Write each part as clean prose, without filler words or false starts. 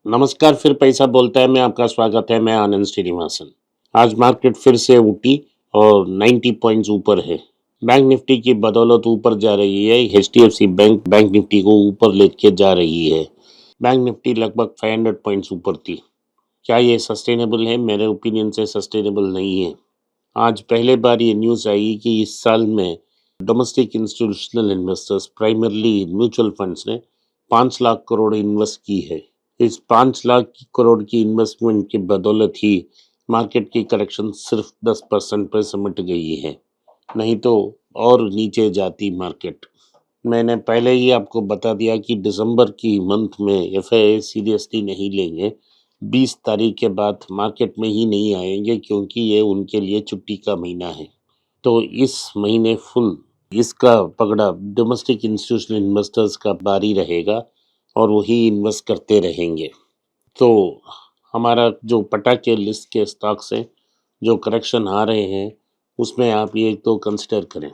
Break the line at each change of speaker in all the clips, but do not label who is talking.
नमस्कार, फिर पैसा बोलता है में आपका स्वागत है। मैं आनंद श्रीनिवासन। आज मार्केट फिर से उठी और 90 पॉइंट्स ऊपर है। बैंक निफ्टी की बदौलत ऊपर जा रही है। एचडीएफसी बैंक निफ्टी को ऊपर लेके जा रही है। बैंक निफ्टी लगभग 500 पॉइंट्स ऊपर थी। क्या ये सस्टेनेबल है? मेरे ओपिनियन से सस्टेनेबल नहीं है। आज पहले बार ये न्यूज़ आई कि इस साल में domestic institutional investors primarily mutual funds ने 5 लाख करोड़ इन्वेस्ट की है। इस 5 लाख करोड़ की इन्वेस्टमेंट की बदौलत ही मार्केट की करेक्शन सिर्फ 10% पर सिमट गई है, नहीं तो और नीचे जाती मार्केट। मैंने पहले ही आपको बता दिया कि दिसंबर की मंथ में एफआईआई सीरियसली नहीं लेंगे। 20 तारीख के बाद मार्केट में ही नहीं आएंगे क्योंकि ये उनके लिए छुट्टी का महीना है। तो इस महीने फुल इसका पगड़ा डोमेस्टिक इंस्टीट्यूशनल इन्वेस्टर्स का बारी रहेगा और वही इन्वेस्ट करते रहेंगे। तो हमारा जो पटाखे लिस्ट के स्टॉक्स हैं, जो करेक्शन आ रहे हैं, उसमें आप ये तो कंसिडर करें।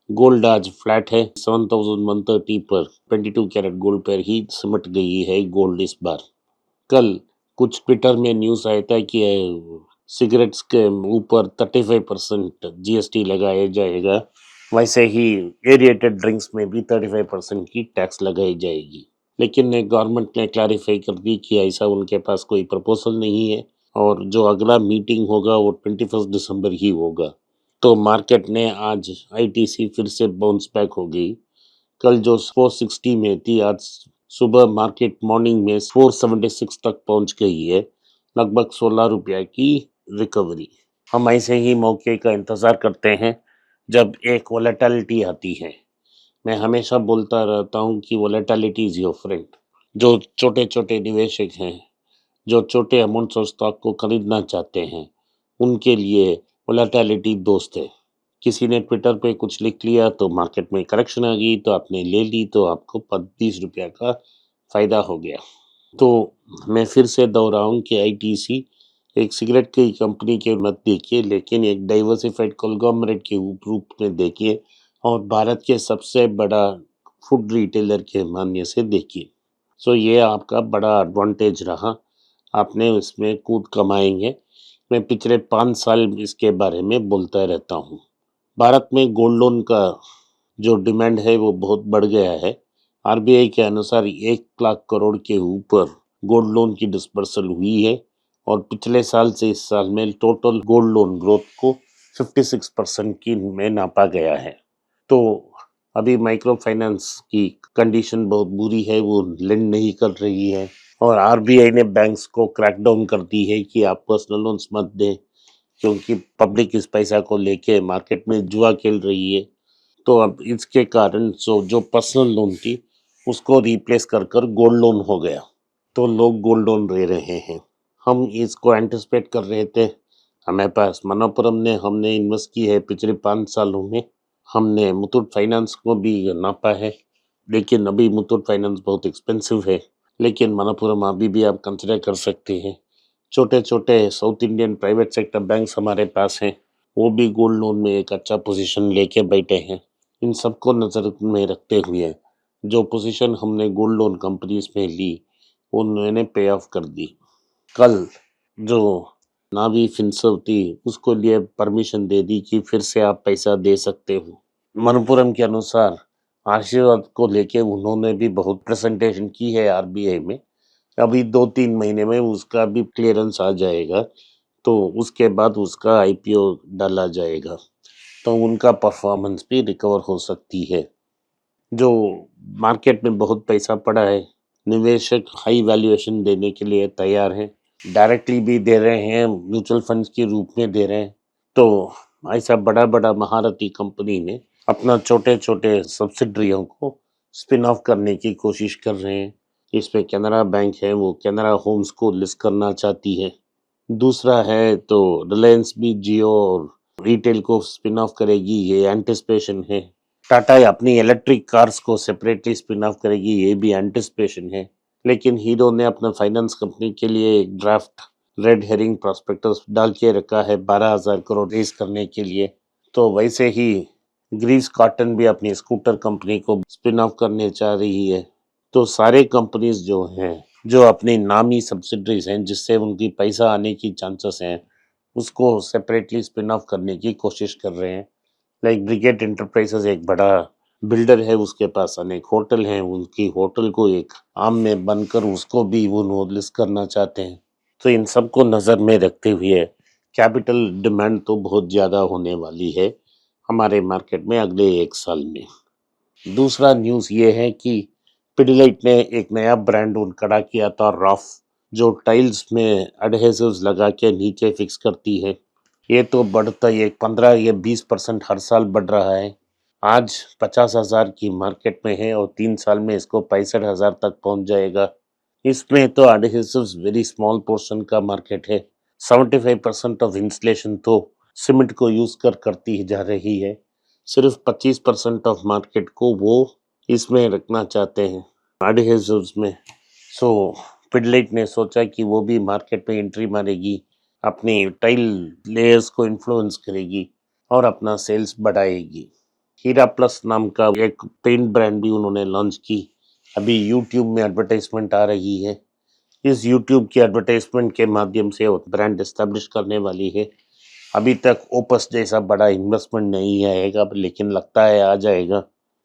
गोल्ड आज फ्लैट है 7130 पर। 22 कैरेट गोल्ड पर ही सिमट गई है गोल्ड इस बार। कल कुछ ट्विटर में न्यूज़ आया था कि सिगरेट्स के ऊपर 35% जीएसटी लगाया जाएगा। वैसे ही एरिएटेड ड्रिंक्स में भी 35% की टैक्स लगाई जाएगी। लेकिन गवर्नमेंट ने क्लैरिफाई कर दी कि ऐसा उनके पास कोई प्रपोजल नहीं है और जो अगला मीटिंग होगा वो 21 दिसंबर ही होगा। तो मार्केट ने आज आईटीसी फिर से बाउंस बैक हो गई। कल जो 460 में थी, आज सुबह मार्केट मॉर्निंग में 476 तक पहुंच गई है। लगभग 16 रुपया की रिकवरी। हम ऐसे ही मौके का इंतज़ार करते हैं जब एक वोलेटिलिटी आती है। मैं हमेशा बोलता रहता हूँ कि वोलेटिलिटी इज़ योर फ्रेंड। जो छोटे छोटे निवेशक हैं, जो छोटे अमाउंट्स ऑफ स्टॉक को खरीदना चाहते हैं, उनके लिए वोलेटिलिटी दोस्त है। किसी ने ट्विटर पे कुछ लिख लिया तो मार्केट में करेक्शन आ गई, तो आपने ले ली तो आपको 30 रुपया का फ़ायदा हो गया। तो मैं फिर से दोहराऊं कि आईटीसी एक सिगरेट की कंपनी के मत देखिए, लेकिन एक डाइवर्सिफाइड कॉन्ग्लोमरेट के रूप में देखिए और भारत के सबसे बड़ा फूड रिटेलर के मान्य से देखिए। सो ये आपका बड़ा एडवांटेज रहा। आपने इसमें कूद कमाएंगे। मैं पिछले 5 साल इसके बारे में बोलता रहता हूँ। भारत में गोल्ड लोन का जो डिमांड है वो बहुत बढ़ गया है। आरबीआई के अनुसार 1 लाख करोड़ के ऊपर गोल्ड लोन की डिस्बर्सल हुई है और पिछले साल से इस साल में टोटल गोल्ड लोन ग्रोथ को 56% की में नापा गया है। तो अभी माइक्रो फाइनेंस की कंडीशन बहुत बुरी है, वो लेंड नहीं कर रही है और आरबीआई ने बैंक्स को क्रैकडाउन कर दी है कि आप पर्सनल लोन्स मत दें, क्योंकि पब्लिक इस पैसा को लेके मार्केट में जुआ खेल रही है। तो अब इसके कारण जो पर्सनल लोन थी उसको रिप्लेस कर गोल्ड लोन हो गया, तो लोग गोल्ड लोन ले रहे हैं। हम इसको एंटिसिपेट कर रहे थे। हमारे पास मनोपुरम ने हमने इन्वेस्ट की है पिछले 5 सालों में। हमने मुथूट फाइनेंस को भी नापा है, लेकिन अभी मुथूट फाइनेंस बहुत एक्सपेंसिव है। लेकिन मनोपुरम अभी भी आप कंसिडर कर सकते हैं। छोटे छोटे south Indian private sector banks हमारे पास हैं, वो भी गोल्ड लोन में एक अच्छा पोजीशन लेके बैठे हैं। इन सबको नज़र में रखते हुए जो पोजीशन हमने गोल्ड लोन कंपनीज में ली उन्होंने पे ऑफ कर दी। कल जो नावी फिनसर्व थी उसको लिए परमिशन दे दी कि फिर से आप पैसा दे सकते हो। मनपुरम के अनुसार आशीर्वाद को लेके उन्होंने भी बहुत प्रेजेंटेशन की है आरबीआई में। अभी 2-3 महीने में उसका भी क्लियरेंस आ जाएगा, तो उसके बाद उसका आईपीओ डाला जाएगा, तो उनका परफॉर्मेंस भी रिकवर हो सकती है। जो मार्केट में बहुत पैसा पड़ा है, निवेशक हाई वैल्यूएशन देने के लिए तैयार हैं, डायरेक्टली भी दे रहे हैं, म्यूचुअल फंड्स के रूप में दे रहे हैं। तो ऐसा बड़ा बड़ा महारथी कंपनी ने अपना छोटे छोटे सब्सिडरियों को स्पिन ऑफ करने की कोशिश कर रहे हैं। इसमें कैनरा बैंक है, वो कैनरा होम्स को लिस्ट करना चाहती है। दूसरा है तो रिलायंस भी जियो और रिटेल को स्पिन ऑफ करेगी, ये एंटिसिपेशन है। टाटा अपनी इलेक्ट्रिक कार्स को सेपरेटली स्पिन ऑफ करेगी, ये भी एंटिसिपेशन है। लेकिन हीरो ने अपना फाइनेंस कंपनी के लिए एक ड्राफ्ट रेड हेरिंग प्रॉस्पेक्टस डाल के रखा है 12,000 करोड़ रेज करने के लिए। तो वैसे ही ग्रीव्स कॉटन भी अपनी स्कूटर कंपनी को स्पिन ऑफ करने चाह रही है। तो सारे कंपनीज जो हैं जो अपनी नामी सब्सिडरीज हैं जिससे उनकी पैसा आने की चांसेस हैं उसको सेपरेटली स्पिन ऑफ करने की कोशिश कर रहे हैं। लाइक ब्रिगेड एंटरप्राइजेस एक बड़ा बिल्डर है, उसके पास अनेक होटल हैं, उनकी होटल को एक आम में बनकर उसको भी वो लिस्ट करना चाहते हैं। तो इन सबको नज़र में रखते हुए कैपिटल डिमांड तो बहुत ज़्यादा होने वाली है हमारे मार्केट में अगले 1 साल में। दूसरा न्यूज़ ये है कि पिडिलाइट ने एक नया ब्रांड खड़ा किया था, रॉफ, जो टाइल्स में एडहेसिव्स लगा के नीचे फिक्स करती है। ये तो बढ़ता ये 15 या 20% हर साल बढ़ रहा है। आज 50,000 की मार्केट में है और 3 साल में इसको 65,000 तक पहुंच जाएगा। इसमें तो एडहेसिव्स वेरी स्मॉल पोर्शन का मार्केट है। 75% ऑफ इंस्टॉलेशन तो सीमेंट को यूज कर करती जा रही है। सिर्फ 25% ऑफ मार्केट को वो इसमें रखना चाहते हैं एडहेसिव्स में। सो पिडलाइट ने सोचा कि वो भी मार्केट में एंट्री मारेगी, अपनी टाइल लेयर्स को इन्फ्लुएंस करेगी और अपना सेल्स बढ़ाएगी। हीरा प्लस नाम का एक पेंट ब्रांड भी उन्होंने लॉन्च की। अभी यूट्यूब में एडवर्टाइजमेंट आ रही है। इस यूट्यूब के एडवर्टाइजमेंट के माध्यम से वो ब्रांड एस्टेब्लिश करने वाली है। अभी तक ओपस जैसा बड़ा इन्वेस्टमेंट नहीं आएगा, लेकिन लगता है आ जाएगा।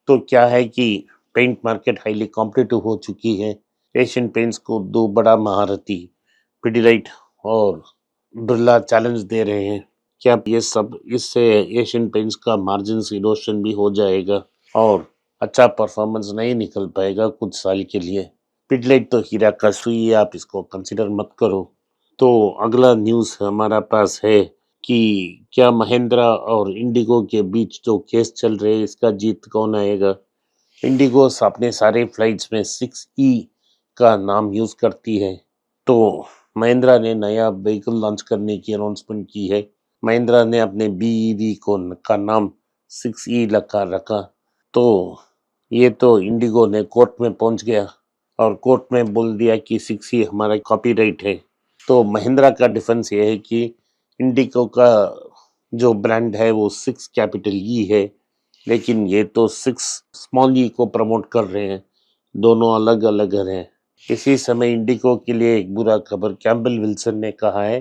तो क्या है कि पेंट मार्केट हाईली कॉम्पिटिटिव हो चुकी है। एशियन पेंट्स को दो बड़ा महारथी पिडिलाइट और बिरला चैलेंज दे रहे हैं। क्या ये सब इससे एशियन पेंट्स का मार्जिन इरोशन भी हो जाएगा और अच्छा परफॉर्मेंस नहीं निकल पाएगा कुछ साल के लिए। पिडिलाइट तो हीरा का सुई है, आप इसको कंसिडर मत करो। तो अगला न्यूज़ हमारा पास है कि क्या महिंद्रा और इंडिगो के बीच जो केस चल रहे हैं इसका जीत कौन आएगा। इंडिगो अपने सारे फ्लाइट्स में 6E का नाम यूज करती है। तो महिंद्रा ने नया व्हीकल लॉन्च करने की अनाउंसमेंट की है। महिंद्रा ने अपने BEV का नाम 6E रखा। तो ये तो इंडिगो ने कोर्ट में पहुंच गया और कोर्ट में बोल दिया कि 6E हमारा कॉपीराइट है। तो महिंद्रा का डिफेंस ये है कि इंडिगो का जो ब्रांड है वो 6 है, लेकिन ये तो 6 को प्रमोट कर रहे हैं। दोनों अलग अलग हैं। इसी समय इंडिगो के लिए एक बुरा खबर, कैम्पबेल विल्सन ने कहा है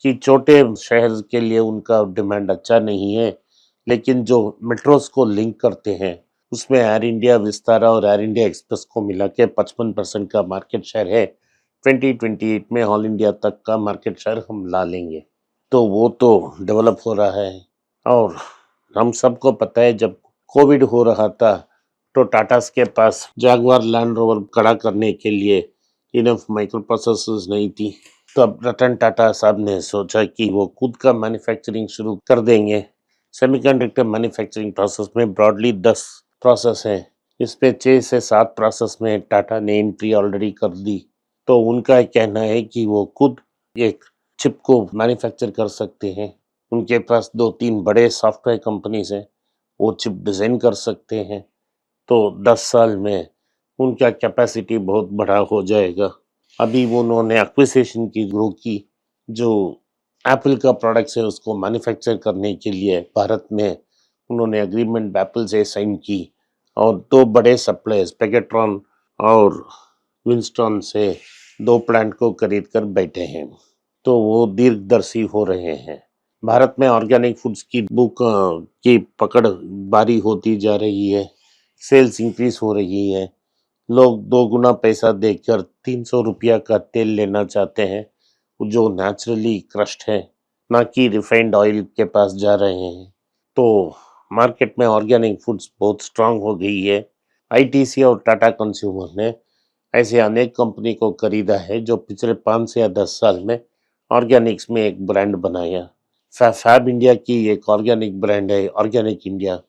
कि छोटे शहर के लिए उनका डिमांड अच्छा नहीं है, लेकिन जो मेट्रोस को लिंक करते हैं उसमें एयर इंडिया, विस्तारा और एयर इंडिया एक्सप्रेस को मिला के 55% का मार्केट शेयर है। 2028 में ऑल इंडिया तक का मार्केट शेयर हम ला लेंगे। तो वो तो डेवलप हो रहा है। और हम सबको पता है जब कोविड हो रहा था तो टाटास के पास जैगुआर लैंड रोवर खड़ा करने के लिए इनफ माइक्रो प्रोसेसर्स नहीं थी। तो अब रतन टाटा साहब ने सोचा कि वो खुद का मैन्युफैक्चरिंग शुरू कर देंगे। सेमीकंडक्टर मैन्युफैक्चरिंग प्रोसेस में ब्रॉडली 10 प्रोसेस है। इसमें 6 से 7 प्रोसेस में टाटा ने एंट्री ऑलरेडी कर दी। तो उनका कहना है कि वो खुद एक चिप को मैन्युफैक्चर कर सकते हैं। उनके पास 2-3 बड़े सॉफ्टवेयर कंपनीज हैं, वो चिप डिज़ाइन कर सकते हैं। तो 10 साल में उनका कैपेसिटी बहुत बड़ा हो जाएगा। अभी वो उन्होंने एक्विजिशन की ग्रो की, जो एप्पल का प्रोडक्ट्स है उसको मैन्युफैक्चर करने के लिए भारत में उन्होंने एग्रीमेंट एप्पल से साइन की और 2 बड़े सप्लायर्स पेगाट्रॉन और विंस्टन से 2 प्लांट को खरीद कर बैठे हैं। तो वो दीर्घदर्शी हो रहे हैं। भारत में ऑर्गेनिक फूड्स की बुक की पकड़ भारी होती जा रही है। सेल्स इंक्रीज हो रही है। लोग 2 गुना पैसा देकर 300 रुपया का तेल लेना चाहते हैं जो नेचुरली क्रश्ड है, ना कि रिफाइंड ऑयल के पास जा रहे हैं। तो मार्केट में ऑर्गेनिक फूड्स बहुत स्ट्रांग हो गई है। ITC और टाटा कंज्यूमर ने ऐसे अनेक कंपनी को खरीदा है जो पिछले 5 से या 10 साल में ऑर्गेनिक्स में एक ब्रांड बनाया। फैब इंडिया की एक ऑर्गेनिक ब्रांड है ऑर्गेनिक इंडिया,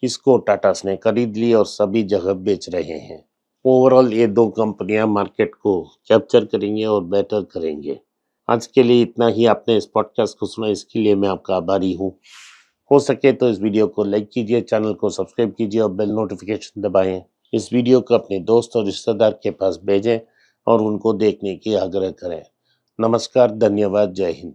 इसको टाटा ने खरीद ली और सभी जगह बेच रहे हैं। ओवरऑल ये 2 कंपनियां मार्केट को कैप्चर करेंगे और बेटर करेंगे। आज के लिए इतना ही। आपने इस पॉडकास्ट को सुना, इसके लिए मैं आपका आभारी हूँ। हो सके तो इस वीडियो को लाइक कीजिए, चैनल को सब्सक्राइब कीजिए और बेल नोटिफिकेशन दबाएं। इस वीडियो को अपने दोस्त और रिश्तेदार के पास भेजें और उनको देखने की आग्रह करें। नमस्कार, धन्यवाद, जय हिंद।